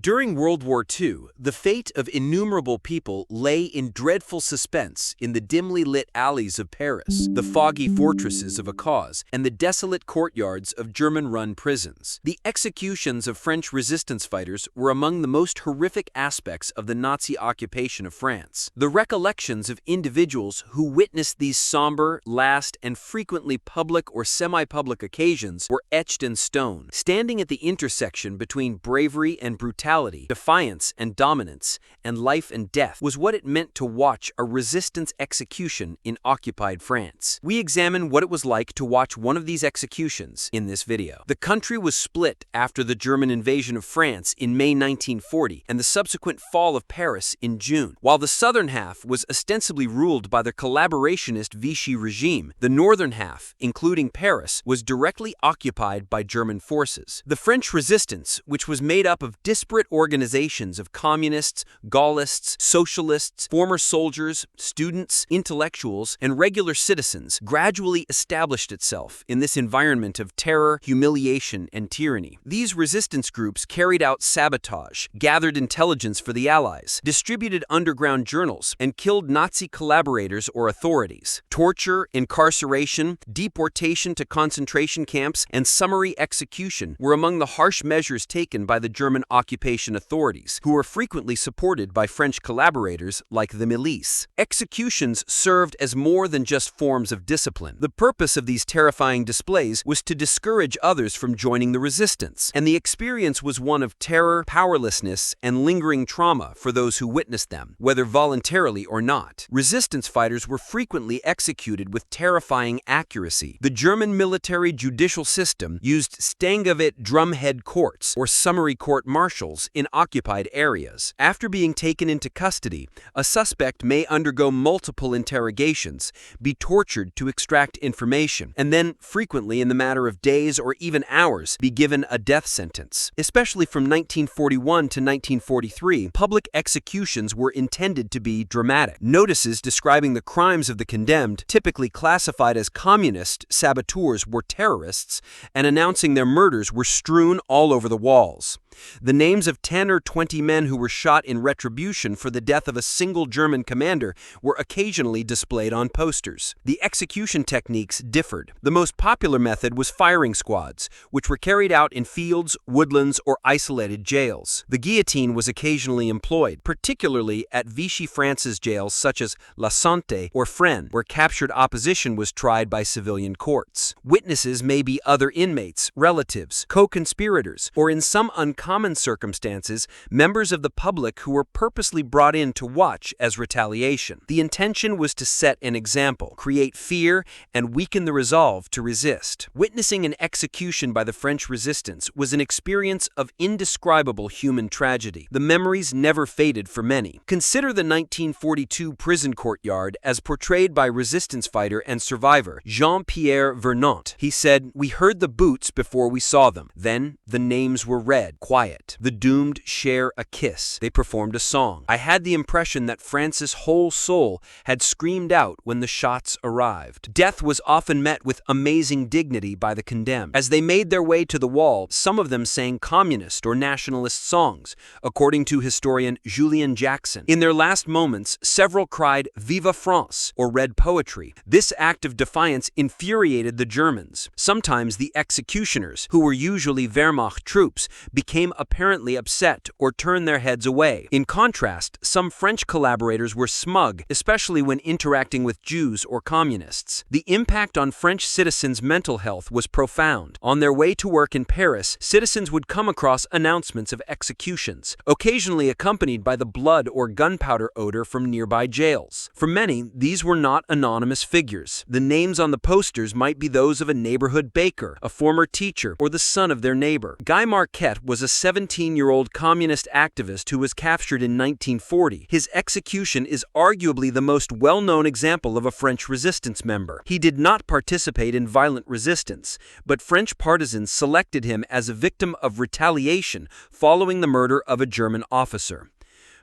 During World War II, the fate of innumerable people lay in dreadful suspense in the dimly lit alleys of Paris, the foggy fortresses of a cause, and the desolate courtyards of German-run prisons. The executions of French resistance fighters were among the most horrific aspects of the Nazi occupation of France. The recollections of individuals who witnessed these somber, last, and frequently public or semi-public occasions were etched in stone. Standing at the intersection between bravery and brutality, defiance and dominance, and life and death was what it meant to watch a resistance execution in occupied France. We examine what it was like to watch one of these executions in this video. The country was split after the German invasion of France in May 1940 and the subsequent fall of Paris in June. While the southern half was ostensibly ruled by the collaborationist Vichy regime, the northern half, including Paris, was directly occupied by German forces. The French resistance, which was made up of disparate organizations of communists, Gaullists, socialists, former soldiers, students, intellectuals, and regular citizens, gradually established itself in this environment of terror, humiliation, and tyranny. These resistance groups carried out sabotage, gathered intelligence for the Allies, distributed underground journals, and killed Nazi collaborators or authorities. Torture, incarceration, deportation to concentration camps, and summary execution were among the harsh measures taken by the German occupation authorities, who were frequently supported by French collaborators like the milice. Executions served as more than just forms of discipline. The purpose of these terrifying displays was to discourage others from joining the resistance, and the experience was one of terror, powerlessness, and lingering trauma for those who witnessed them, whether voluntarily or not. Resistance fighters were frequently executed with terrifying accuracy. The German military judicial system used Stangewitt drumhead courts, or summary court-martials, in occupied areas. After being taken into custody, a suspect may undergo multiple interrogations, be tortured to extract information, and then, frequently in the matter of days or even hours, be given a death sentence. Especially from 1941 to 1943, public executions were intended to be dramatic. Notices describing the crimes of the condemned, typically classified as communist saboteurs, were terrorists, and announcing their murders were strewn all over the walls. The names of 10 or 20 men who were shot in retribution for the death of a single German commander were occasionally displayed on posters. The execution techniques differed. The most popular method was firing squads, which were carried out in fields, woodlands, or isolated jails. The guillotine was occasionally employed, particularly at Vichy France's jails such as La Santé or Fresnes, where captured opposition was tried by civilian courts. Witnesses may be other inmates, relatives, co-conspirators, or in some uncommon circumstances, members of the public who were purposely brought in to watch as retaliation. The intention was to set an example, create fear, and weaken the resolve to resist. Witnessing an execution by the French resistance was an experience of indescribable human tragedy. The memories never faded for many. Consider the 1942 prison courtyard as portrayed by resistance fighter and survivor Jean-Pierre Vernant. He said, "We heard the boots before we saw them. Then the names were read. Quiet. The doomed share a kiss. They performed a song. I had the impression that France's whole soul had screamed out when the shots arrived." Death was often met with amazing dignity by the condemned. As they made their way to the wall, some of them sang communist or nationalist songs, according to historian Julian Jackson. In their last moments, several cried "Vive France" or read poetry. This act of defiance infuriated the Germans. Sometimes the executioners, who were usually Wehrmacht troops, became apparently upset or turned their heads away. In contrast, some French collaborators were smug, especially when interacting with Jews or communists. The impact on French citizens' mental health was profound. On their way to work in Paris, citizens would come across announcements of executions, occasionally accompanied by the blood or gunpowder odor from nearby jails. For many, these were not anonymous figures. The names on the posters might be those of a neighborhood baker, a former teacher, or the son of their neighbor. Guy Môquet was a 17-year-old communist activist who was captured in 1940. His execution is arguably the most well-known example of a French resistance member. He did not participate in violent resistance, but French partisans selected him as a victim of retaliation following the murder of a German officer.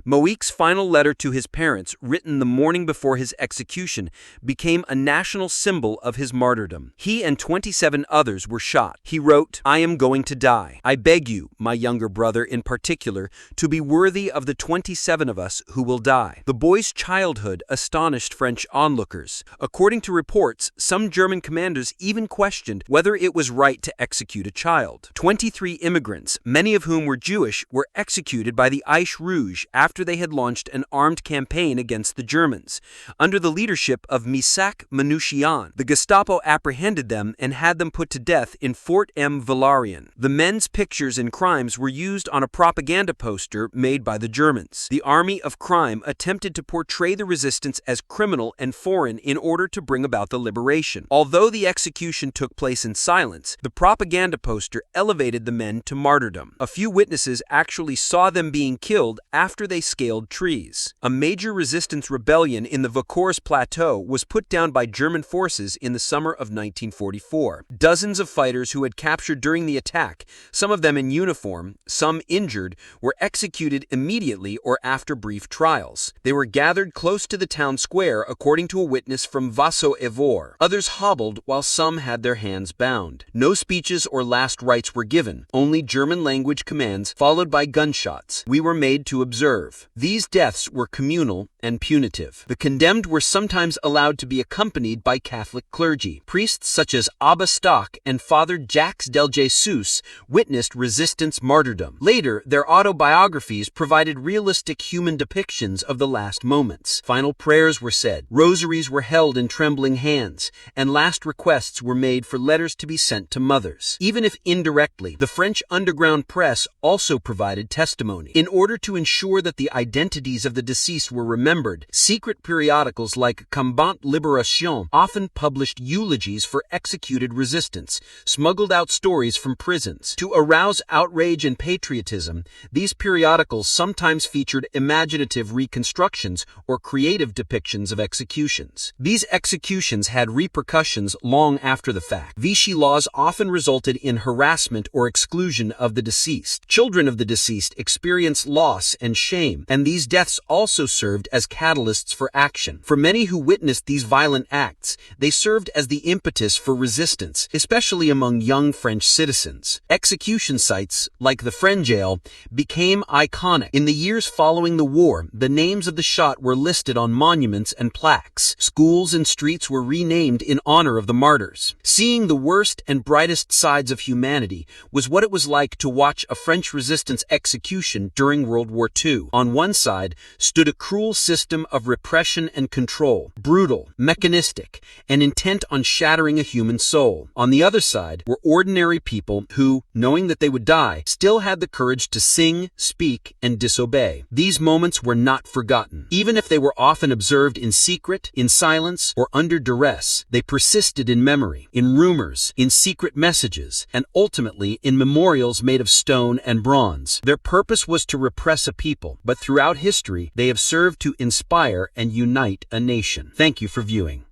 Môquet's final letter to his parents, written the morning before his execution, became a national symbol of his martyrdom. He and 27 others were shot. He wrote, "I am going to die. I beg you, my younger brother in particular, to be worthy of the 27 of us who will die." The boy's childhood astonished French onlookers. According to reports, some German commanders even questioned whether it was right to execute a child. 23 immigrants, many of whom were Jewish, were executed by the Ice Rouge after they had launched an armed campaign against the Germans. Under the leadership of Misak Manouchian, the Gestapo apprehended them and had them put to death in Fort Mont-Valérien. The men's pictures and crimes were used on a propaganda poster made by the Germans. The army of crime attempted to portray the resistance as criminal and foreign in order to bring about the liberation. Although the execution took place in silence, the propaganda poster elevated the men to martyrdom. A few witnesses actually saw them being killed after they scaled trees. A major resistance rebellion in the Vaucours Plateau was put down by German forces in the summer of 1944. Dozens of fighters who had captured during the attack, some of them in uniform, some injured, were executed immediately or after brief trials. They were gathered close to the town square, according to a witness from Vassaux-Evor. Others hobbled while some had their hands bound. No speeches or last rites were given, only German-language commands followed by gunshots. We were made to observe. These deaths were communal and punitive. The condemned were sometimes allowed to be accompanied by Catholic clergy. Priests such as Abba Stock and Father Jacques Del Jesus witnessed resistance martyrdom. Later, their autobiographies provided realistic human depictions of the last moments. Final prayers were said, rosaries were held in trembling hands, and last requests were made for letters to be sent to mothers. Even if indirectly, the French underground press also provided testimony. In order to ensure that the identities of the deceased were remembered, secret periodicals like Combat Libération often published eulogies for executed resistance, smuggled out stories from prisons. To arouse outrage and patriotism, these periodicals sometimes featured imaginative reconstructions or creative depictions of executions. These executions had repercussions long after the fact. Vichy laws often resulted in harassment or exclusion of the deceased. Children of the deceased experienced loss and shame, and these deaths also served as catalysts for action. For many who witnessed these violent acts, they served as the impetus for resistance, especially among young French citizens. Execution sites, like the Fresnes jail, became iconic. In the years following the war, the names of the shot were listed on monuments and plaques. Schools and streets were renamed in honor of the martyrs. Seeing the worst and brightest sides of humanity was what it was like to watch a French resistance execution during World War II. On one side stood a cruel system of repression and control, brutal, mechanistic, and intent on shattering a human soul. On the other side were ordinary people who, knowing that they would die, still had the courage to sing, speak, and disobey. These moments were not forgotten. Even if they were often observed in secret, in silence, or under duress, they persisted in memory, in rumors, in secret messages, and ultimately in memorials made of stone and bronze. Their purpose was to repress a people, but throughout history, they have served to inspire and unite a nation. Thank you for viewing.